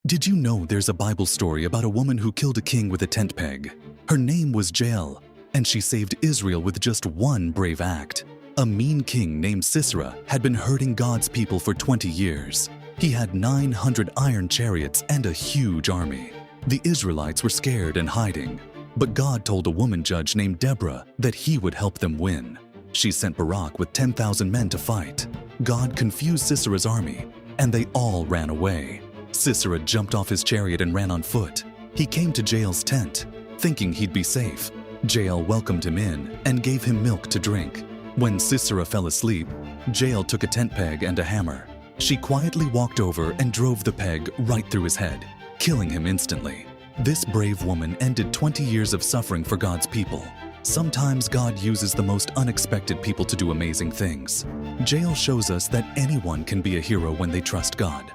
Did you know there's a Bible story about a woman who killed a king with a tent peg? Her name was Jael, and she saved Israel with just one brave act. A mean king named Sisera had been hurting God's people for 20 years. He had 900 iron chariots and a huge army. The Israelites were scared and hiding, but God told a woman judge named Deborah that he would help them win. She sent Barak with 10,000 men to fight. God confused Sisera's army, and they all ran away. Sisera jumped off his chariot and ran on foot. He came to Jael's tent, thinking he'd be safe. Jael welcomed him in and gave him milk to drink. When Sisera fell asleep, Jael took a tent peg and a hammer. She quietly walked over and drove the peg right through his head, killing him instantly. This brave woman ended 20 years of suffering for God's people. Sometimes God uses the most unexpected people to do amazing things. Jael shows us that anyone can be a hero when they trust God.